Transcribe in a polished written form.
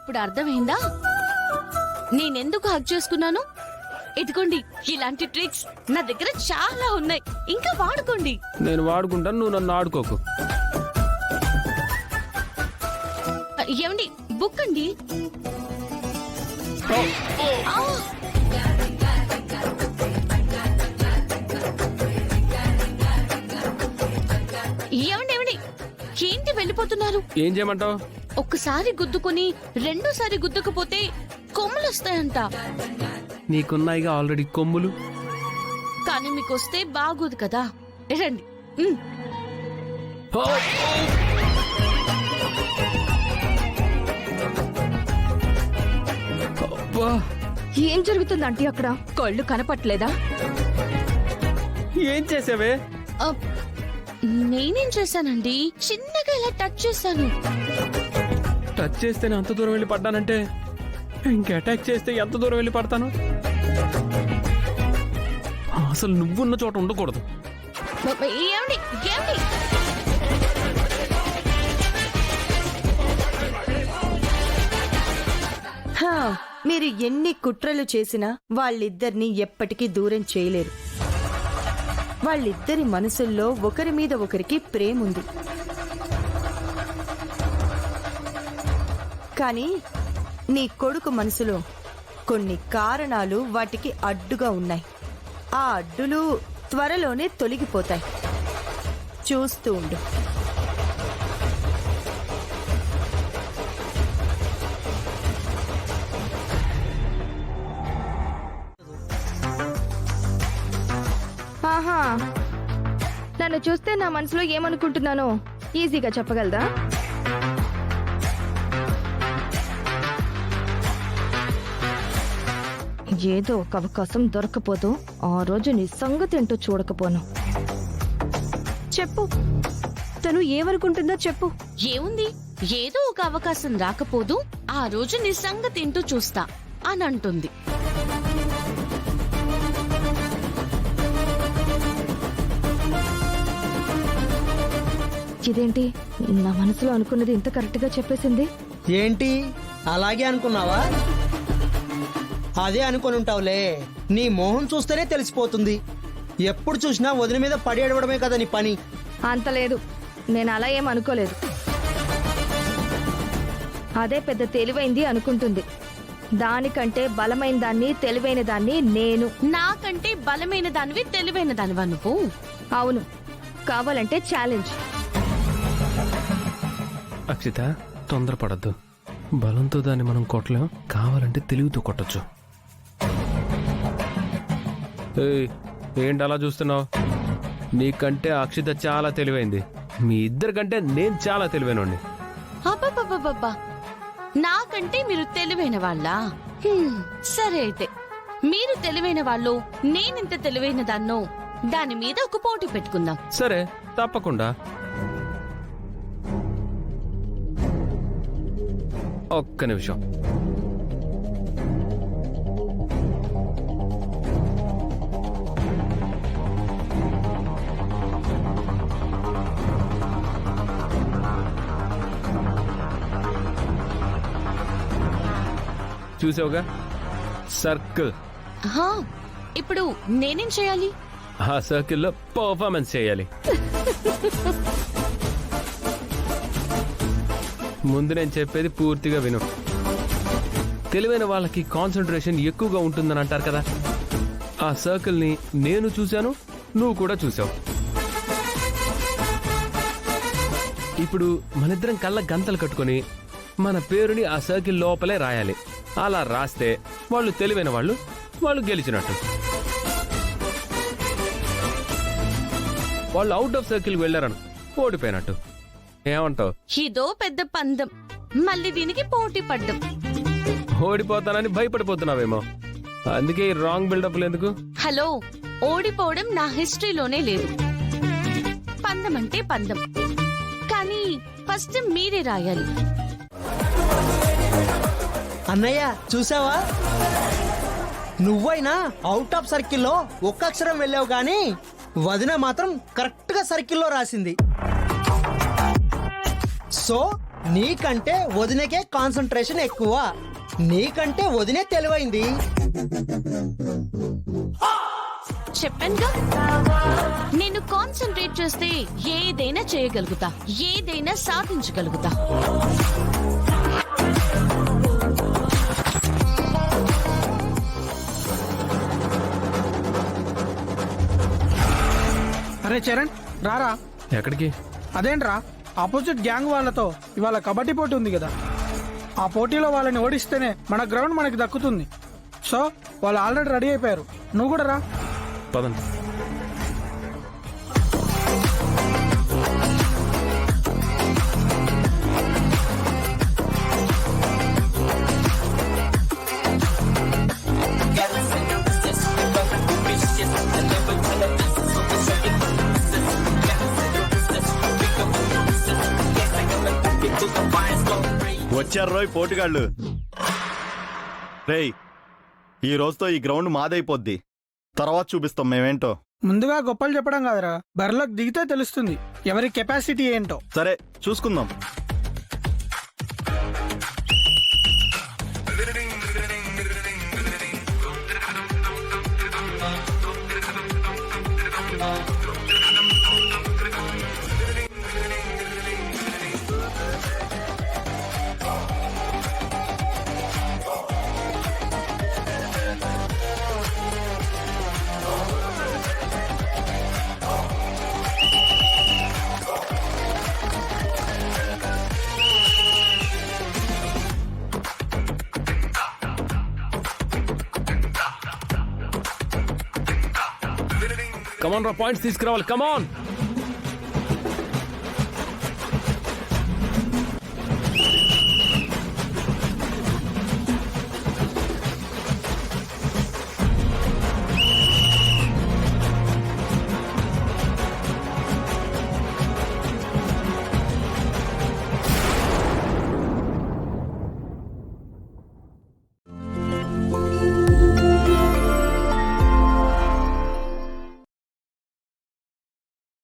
ఇప్పుడు అర్థమైందా నేనెందుకు హగ్ చేసుకున్నాను? ఇదిగోండి, ఇలాంటి ట్రిక్స్ నా దగ్గర చాలా ఉన్నాయి, ఇంకా వాడుకోండి. నేను వాడుకుంటాను, నువ్వు నన్ను ఆడుకోకు. ఏమండి, బుక్ అండి. ఆ! ఏమండి ఏమండి, ఏంటి వెళ్ళిపోతున్నారు? ఏం చేయమంటావు? ఒక్కసారి గుద్దుకుని రెండోసారి గుద్దుకుపోతే కొమ్ములు వస్తాయంట. నీకున్నాయిగా ఆల్రెడీ కొమ్ములు. కానీ మీకు వస్తే బాగోదు కదా. రండి. అబ్బా, ఏం జరుగుతుంది ఆంటీ అక్కడ? కళ్ళు కనపట్లేదా? ఏం చేసావే? నేనేం చేశానండి, చిన్నగా ఇలా టచ్ చేశాను. టచ్ చేస్తేనే అంత దూరం వెళ్ళి పడ్డానంటే ఇంక అటాక్ చేస్తే ఎంత దూరం వెళ్ళి పడతాను? అసలు నువ్వున్న చోట ఉండకూడదు. ఏమండి ఏమండి, మీరు ఎన్ని కుట్రలు చేసినా వాళ్ళిద్దరిని ఎప్పటికీ దూరం చేయలేరు. వాళ్ళిద్దరి మనసుల్లో ఒకరి మీద ఒకరికి ప్రేముంది. కానీ నీ కొడుకు మనసులో కొన్ని కారణాలు వాటికి అడ్డుగా ఉన్నాయి. ఆ అడ్డులు త్వరలోనే తొలగిపోతాయి. చూస్తూ ఉండు. ఆహా, నన్ను చూస్తే నా మనసులో ఏమనుకుంటున్నానో ఈజీగా చెప్పగలదా? ఏదో ఒక అవకాశం దొరకపోదు, ఆ రోజు నీ సంగతి ఏంటో చూడకపోను. చెప్పు, తను ఏమనుకుంటుందో చెప్పు. ఏముంది, ఏదో ఒక అవకాశం రాకపోదు, ఆ రోజు నీ సంగతి ఏంటో చూస్తా అని అంటుంది. ఇదేంటి, నా మనసులో అనుకున్నది ఇంత కరెక్ట్ గా చెప్పేసింది? ఏంటి అలాగే అనుకున్నావా? అదే అనుకుని ఉంటావులే. నీ మోహం చూస్తేనే తెలిసిపోతుంది. ఎప్పుడు చూసినా వదిన మీద పడి అడవడమే కదా నీ పని. అంత లేదు, నేను అలా ఏం అనుకోలేదు. అదే పెద్ద తెలివైంది అనుకుంటుంది. దానికంటే బలమైన దాన్ని, తెలివైన దాన్ని నేను. నాకంటే బలమైన దానివి, తెలివైన దానివా నువ్వు? అవును, కావాలంటే ఛాలెంజ్. అక్షిత, తొందరపడద్దు. బలంతో దాన్ని మనం కొట్టలేం, కావాలంటే తెలివితో కొట్టచ్చు. ఏంటి అలా చూస్తున్నావు? నీకంటే అక్షిత చాలా తెలివైంది. మీ ఇద్దరికంటే నేను చాలా తెలివైనోడిని. అబ్బబ్బబ్బబ్బా, నాకంటే మీరు తెలివైన వాళ్ళా? సరే అయితే, మీరు తెలివైన వాళ్ళు, నేనింత తెలివైన దాన్నో, దాని మీద ఒక పోటీ పెట్టుకుందాం. సరే, తప్పకుండా. ఒక్క నిమిషం. చూసావుగా, సర్కిల్. ఇప్పుడు నేనేం చేయాలి? ఆ సర్కిల్లో పర్ఫార్మెన్స్ చేయాలి. ముందు నేను చెప్పేది పూర్తిగా విను. తెలివైన వాళ్ళకి కాన్సంట్రేషన్ ఎక్కువగా ఉంటుందని అంటారు కదా. ఆ సర్కిల్ ని నేను చూశాను, నువ్వు కూడా చూసావు. ఇప్పుడు మనిద్దరం కళ్ళ గంతలు కట్టుకొని మన పేరుని ఆ సర్కిల్ లోపలే రాయాలి. అలా రాస్తే వాళ్ళు తెలివైన వాళ్ళు, వాళ్ళు గెలిచినట్టు. వాళ్ళు అవుట్ ఆఫ్ సర్కిల్ వెళ్ళారను, ఓడిపోయినట్టు. ఏమంటావు? ఇదో పెద్ద పందెం, మళ్ళీ దీనికి పోటీ పడ్డం. ఓడిపోతానని భయపడిపోతున్నావేమో, అందుకే ఈ రాంగ్ బిల్డప్లు ఎందుకు? హలో, ఓడిపోవడం నా హిస్టరీలోనే లేదు. పందెం అంటే పందెం, కానీ ఫస్ట్ మీరే రాయాలి. అన్నయ్య చూసావా, నువ్వైనా అవుట్ ఆఫ్ సర్కిల్లో ఒక్క అక్షరం వెళ్ళావు గాని వదిన మాత్రం కరెక్ట్ గా సర్కిల్లో రాసింది. సో నీకంటే వదినకే కాన్సన్ట్రేషన్ ఎక్కువ. నీకంటే వదినే తెలివైంది. చెప్పానుగా, నేను కాన్సన్ట్రేట్ చేస్తే ఏదైనా చేయగలుగుతా, ఏదైనా సాధించగలుగుతా. అరే చరణ్ రారా. ఎక్కడికి? అదేంట్రా, ఆపోజిట్ గ్యాంగ్ వాళ్ళతో ఇవాళ కబడ్డీ పోటీ ఉంది కదా. ఆ పోటీలో వాళ్ళని ఓడిస్తేనే మన గ్రౌండ్ మనకి దక్కుతుంది. సో వాళ్ళు ఆల్రెడీ రెడీ అయిపోయారు, నువ్వు కూడా రా. పదండి. వచ్చారు రోయ్ పోటుగాళ్ళు. రేయ్, ఈ రోజుతో ఈ గ్రౌండ్ మాదైపోద్ది. తర్వాత చూపిస్తాం మేమేంటో. ముందుగా గొప్పలు చెప్పడం కాదురా, బరిలోకి దిగితే తెలుస్తుంది ఎవరి కెపాసిటీ ఏంటో. సరే చూసుకుందాం. కమాన్ రా, పాయింట్స్ తీసుకురావాలి. కమాన్.